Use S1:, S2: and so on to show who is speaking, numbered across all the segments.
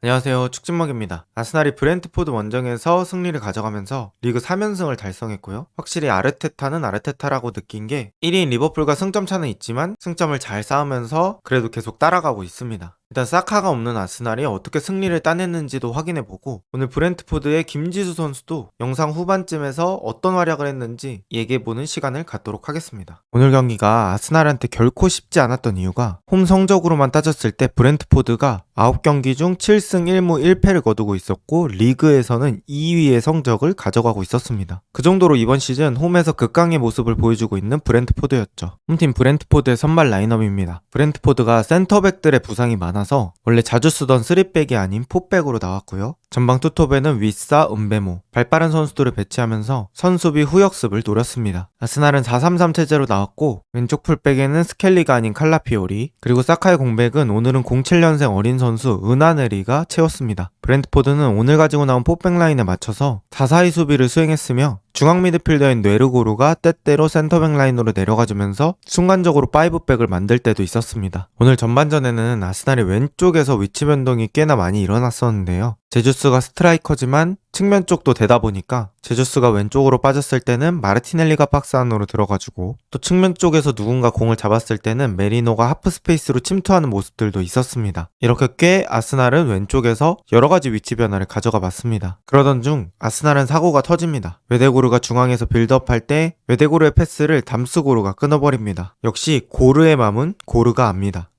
S1: 안녕하세요. 축진먹입니다. 아스날이 브렌트포드 원정에서 승리를 가져가면서 리그 3연승을 달성했고요. 확실히 아르테타는 아르테타라고 느낀 게 1위인 리버풀과 승점 차는 있지만 승점을 잘 쌓으면서 그래도 계속 따라가고 있습니다. 일단 사카가 없는 아스날이 어떻게 승리를 따냈는지도 확인해보고 오늘 브렌트포드의 김지수 선수도 영상 후반쯤에서 어떤 활약을 했는지 얘기해보는 시간을 갖도록 하겠습니다. 오늘 경기가 아스날한테 결코 쉽지 않았던 이유가 홈 성적으로만 따졌을 때 브렌트포드가 9경기 중 7승 1무 1패를 거두고 있었고 리그에서는 2위의 성적을 가져가고 있었습니다. 그 정도로 이번 시즌 홈에서 극강의 모습을 보여주고 있는 브렌트포드였죠. 홈팀 브렌트포드의 선발 라인업입니다. 브렌트포드가 센터백들의 부상이 많아서 원래 자주 쓰던 3백이 아닌 4백으로 나왔고요. 전방 투톱에는 윗사, 은베모, 발빠른 선수들을 배치하면서 선수비 후역습을 노렸습니다. 아스날은 4-3-3 체제로 나왔고 왼쪽 풀백에는 스켈리가 아닌 칼라피오리, 그리고 사카의 공백은 오늘은 07년생 어린 선수 은하네리가 채웠습니다. 브렌트포드는 오늘 가지고 나온 4백 라인에 맞춰서 4-4-2 수비를 수행했으며 중앙 미드필더인 뇌르고루가 때때로 센터백 라인으로 내려가주면서 순간적으로 5백을 만들 때도 있었습니다. 오늘 전반전에는 아스날이 왼쪽에서 위치 변동이 꽤나 많이 일어났었는데요. 제주스가 스트라이커지만 측면 쪽도 되다 보니까 제주스가 왼쪽으로 빠졌을 때는 마르티넬리가 박스 안으로 들어가주고 또 측면 쪽에서 누군가 공을 잡았을 때는 메리노가 하프 스페이스로 침투하는 모습들도 있었습니다. 이렇게 꽤 아스날은 왼쪽에서 여러가지 위치 변화를 가져가 봤습니다. 그러던 중 아스날은 사고가 터집니다. 웨데고르가 중앙에서 빌드업할 때 웨데고르의 패스를 담스고르가 끊어버립니다. 역시 고르의 맘은 고르가 압니다.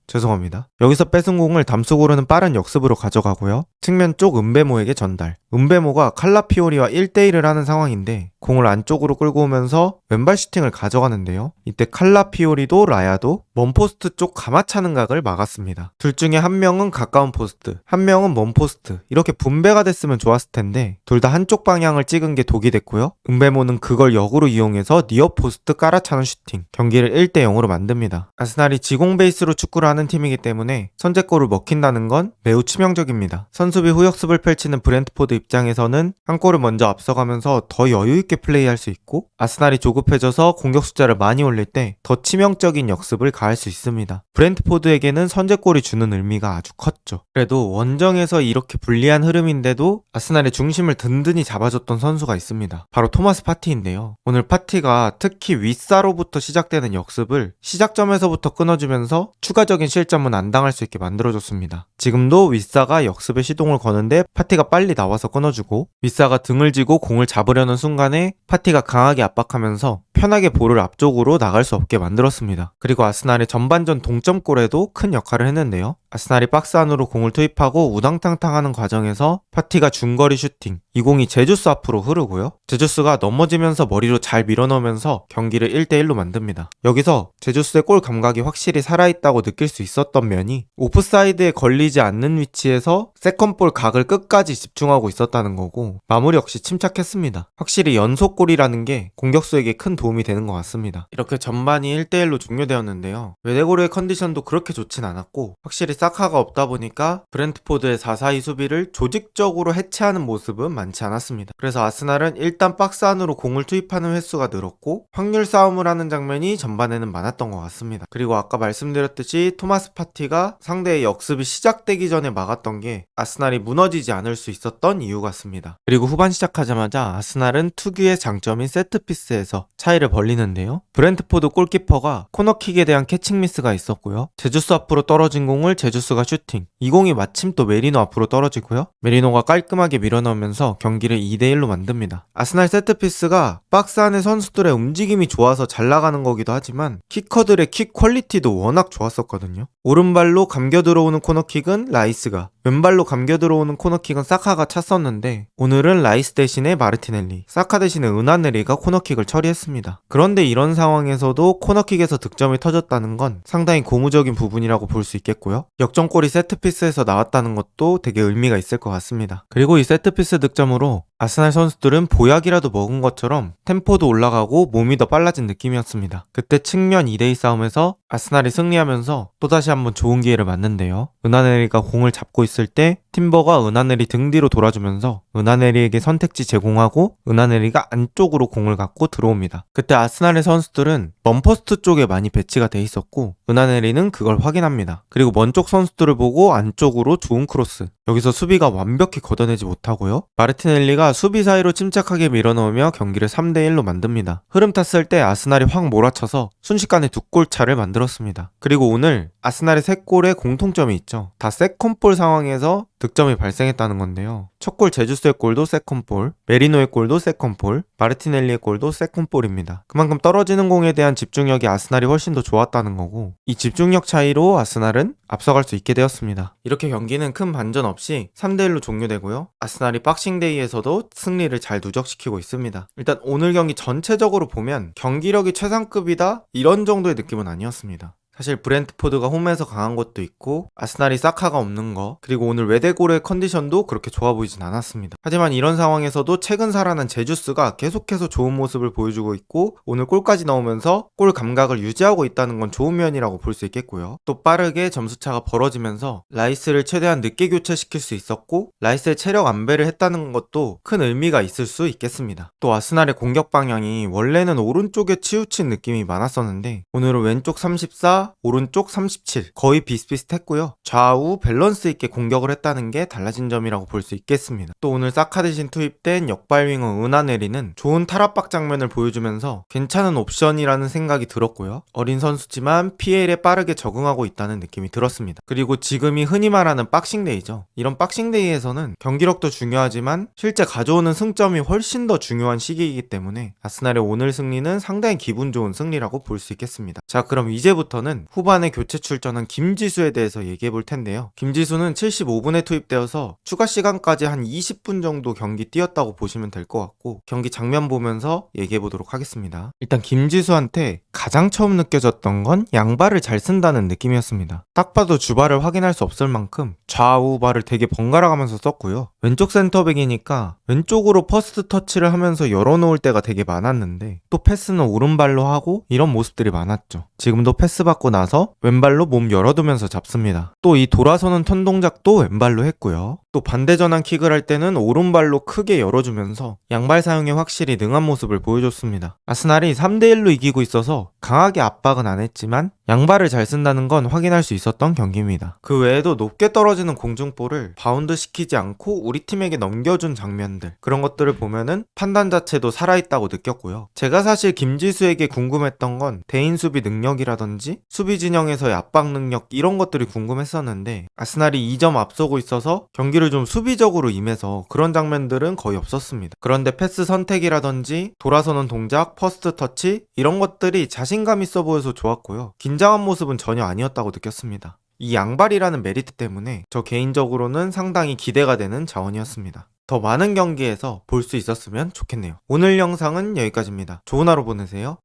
S1: 죄송합니다. 여기서 뺏은 공을 담스고르는 빠른 역습으로 가져가고요. 측면 쪽 은베모에게 전달. 은베모가 칼라피오리와 1대1을 하는 상황인데 공을 안쪽으로 끌고 오면서 왼발 슈팅을 가져가는데요. 이때 칼라피오리도 라야도 먼포스트 쪽 감아차는 각을 막았습니다. 둘 중에 한 명은 가까운 포스트, 한 명은 먼 포스트, 이렇게 분배가 됐으면 좋았을 텐데 둘 다 한쪽 방향을 찍은 게 독이 됐고요. 은베모는 그걸 역으로 이용해서 니어 포스트 깔아차는 슈팅, 경기를 1대0으로 만듭니다. 아스날이 지공 베이스로 축구를 하는 팀이기 때문에 선제골을 먹힌다는 건 매우 치명적입니다. 선수비 후역습을 펼치는 브렌트포드 입장에서는 한 골을 먼저 앞서가면서 더 여유있게 플레이할 수 있고 아스날이 조급해져서 공격 숫자를 많이 올릴 때 더 치명적인 역습을 가할 수 있습니다. 브렌트포드에게는 선제골이 주는 의미가 아주 컸죠. 그래도 원정에서 이렇게 불리한 흐름인데도 아스날의 중심을 든든히 잡아줬던 선수가 있습니다. 바로 토마스 파티인데요. 오늘 파티가 특히 윗사로부터 시작되는 역습을 시작점에서부터 끊어주면서 추가적인 실점은 안 당할 수 있게 만들어줬습니다. 지금도 윗사가 역습에 시동을 거는데 파티가 빨리 나와서 끊어주고 윗사가 등을 지고 공을 잡으려는 순간에 파티가 강하게 압박하면서 편하게 볼을 앞쪽으로 나갈 수 없게 만들었습니다. 그리고 아스날의 전반전 동점골에도 큰 역할을 했는데요. 아스날이 박스 안으로 공을 투입하고 우당탕탕하는 과정에서 파티가 중거리 슈팅, 이 공이 제주스 앞으로 흐르고요. 제주스가 넘어지면서 머리로 잘 밀어넣으면서 경기를 1대1로 만듭니다. 여기서 제주스의 골 감각이 확실히 살아있다고 느낄 수 있었던 면이 오프사이드에 걸리지 않는 위치에서 세컨볼 각을 끝까지 집중하고 있었다는 거고 마무리 역시 침착했습니다. 확실히 연속골이라는 게 공격수에게 큰 도움이 되는 것 같습니다. 이렇게 전반이 1대1로 종료되었는데요. 웨데고르의 컨디션도 그렇게 좋진 않았고 확실히 사카가 없다 보니까 브렌트포드의 4-4-2 수비를 조직적으로 해체하는 모습은 많지 않았습니다. 그래서 아스날은 일단 박스 안으로 공을 투입하는 횟수가 늘었고 확률 싸움을 하는 장면이 전반에는 많았던 것 같습니다. 그리고 아까 말씀드렸듯이 토마스 파티가 상대의 역습이 시작되기 전에 막았던 게 아스날이 무너지지 않을 수 있었던 이유 같습니다. 그리고 후반 시작하자마자 아스날은 특유의 장점인 세트피스에서 차이를 벌리는데요. 브렌트포드 골키퍼가 코너킥에 대한 캐칭 미스가 있었고요. 제주스 앞으로 떨어진 공을 제주스가 슈팅, 이 공이 마침 또 메리노 앞으로 떨어지고요. 메리노가 깔끔하게 밀어넣으면서 경기를 2대1로 만듭니다. 아스날 세트피스가 박스 안의 선수들의 움직임이 좋아서 잘 나가는 거기도 하지만 키커들의 킥 퀄리티도 워낙 좋았었거든요. 오른발로 감겨 들어오는 코너킥은 라이스가, 왼발로 감겨 들어오는 코너킥은 사카가 찼었는데 오늘은 라이스 대신에 마르티넬리, 사카 대신에 은하네리가 코너킥을 처리했습니다. 그런데 이런 상황에서도 코너킥에서 득점이 터졌다는 건 상당히 고무적인 부분이라고 볼 수 있겠고요. 역전골이 세트피스에서 나왔다는 것도 되게 의미가 있을 것 같습니다. 그리고 이 세트피스 득점으로 아스날 선수들은 보약이라도 먹은 것처럼 템포도 올라가고 몸이 더 빨라진 느낌이었습니다. 그때 측면 2대2 싸움에서 아스날이 승리하면서 또다시 한번 좋은 기회를 맞는데요. 은하네리가 공을 잡고 있을 때 팀버가 은하네리 등 뒤로 돌아주면서 은하네리에게 선택지 제공하고 은하네리가 안쪽으로 공을 갖고 들어옵니다. 그때 아스날의 선수들은 먼포스트 쪽에 많이 배치가 돼 있었고 은하네리는 그걸 확인합니다. 그리고 먼 쪽 선수들을 보고 안쪽으로 좋은 크로스, 여기서 수비가 완벽히 걷어내지 못하고요. 마르티넬리가 수비 사이로 침착하게 밀어넣으며 경기를 3대1로 만듭니다. 흐름 탔을 때 아스날이 확 몰아쳐서 순식간에 2골 차를 만들었습니다. 그리고 오늘 아스날의 3골에 공통점이 있죠. 다 세컨볼 상황에서 득점이 발생했다는 건데요. 첫 골 제주스의 골도 세컨볼, 메리노의 골도 세컨볼, 마르티넬리의 골도 세컨볼입니다. 그만큼 떨어지는 공에 대한 집중력이 아스날이 훨씬 더 좋았다는 거고, 이 집중력 차이로 아스날은 앞서갈 수 있게 되었습니다. 이렇게 경기는 큰 반전 없이 3대1로 종료되고요. 아스날이 박싱데이에서도 승리를 잘 누적시키고 있습니다. 일단 오늘 경기 전체적으로 보면 경기력이 최상급이다 이런 정도의 느낌은 아니었습니다. 사실 브렌트포드가 홈에서 강한 것도 있고 아스날이 사카가 없는 거, 그리고 오늘 웨데골의 컨디션도 그렇게 좋아 보이진 않았습니다. 하지만 이런 상황에서도 최근 살아난 제주스가 계속해서 좋은 모습을 보여주고 있고 오늘 골까지 넣으면서 골 감각을 유지하고 있다는 건 좋은 면이라고 볼 수 있겠고요. 또 빠르게 점수차가 벌어지면서 라이스를 최대한 늦게 교체시킬 수 있었고 라이스의 체력 안배를 했다는 것도 큰 의미가 있을 수 있겠습니다. 또 아스날의 공격 방향이 원래는 오른쪽에 치우친 느낌이 많았었는데 오늘은 왼쪽 34, 오른쪽 37 거의 비슷비슷했고요. 좌우 밸런스 있게 공격을 했다는 게 달라진 점이라고 볼 수 있겠습니다. 또 오늘 사카 대신 투입된 역발윙어 은하네리는 좋은 탈압박 장면을 보여주면서 괜찮은 옵션이라는 생각이 들었고요. 어린 선수지만 PL에 빠르게 적응하고 있다는 느낌이 들었습니다. 그리고 지금이 흔히 말하는 박싱데이죠. 이런 박싱데이에서는 경기력도 중요하지만 실제 가져오는 승점이 훨씬 더 중요한 시기이기 때문에 아스날의 오늘 승리는 상당히 기분 좋은 승리라고 볼 수 있겠습니다. 자, 그럼 이제부터는 후반에 교체 출전한 김지수에 대해서 얘기해 볼 텐데요. 김지수는 75분에 투입되어서 추가 시간까지 한 20분 정도 경기 뛰었다고 보시면 될 것 같고 경기 장면 보면서 얘기해 보도록 하겠습니다. 일단 김지수한테 가장 처음 느껴졌던 건 양발을 잘 쓴다는 느낌이었습니다. 딱 봐도 주발을 확인할 수 없을 만큼 좌우 발을 되게 번갈아 가면서 썼고요. 왼쪽 센터백이니까 왼쪽으로 퍼스트 터치를 하면서 열어놓을 때가 되게 많았는데 또 패스는 오른발로 하고 이런 모습들이 많았죠. 지금도 패스 받고 나서 왼발로 몸 열어두면서 잡습니다. 또 이 돌아서는 턴 동작도 왼발로 했고요. 또 반대 전환 킥을 할 때는 오른발로 크게 열어주면서 양발 사용에 확실히 능한 모습을 보여줬습니다. 아스날이 3대1로 이기고 있어서 강하게 압박은 안 했지만 양발을 잘 쓴다는 건 확인할 수 있었던 경기입니다. 그 외에도 높게 떨어지는 공중볼을 바운드 시키지 않고 우리 팀에게 넘겨준 장면들, 그런 것들을 보면은 판단 자체도 살아있다고 느꼈고요. 제가 사실 김지수에게 궁금했던 건 대인 수비 능력이라든지 수비 진영에서의 압박 능력 이런 것들이 궁금했었는데 아스날이 2점 앞서고 있어서 경기를 좀 수비적으로 임해서 그런 장면들은 거의 없었습니다. 그런데 패스 선택이라든지 돌아서는 동작, 퍼스트 터치 이런 것들이 자신감 있어 보여서 좋았고요. 긴장한 모습은 전혀 아니었다고 느꼈습니다. 이 양발이라는 메리트 때문에 저 개인적으로는 상당히 기대가 되는 자원이었습니다. 더 많은 경기에서 볼 수 있었으면 좋겠네요. 오늘 영상은 여기까지입니다. 좋은 하루 보내세요.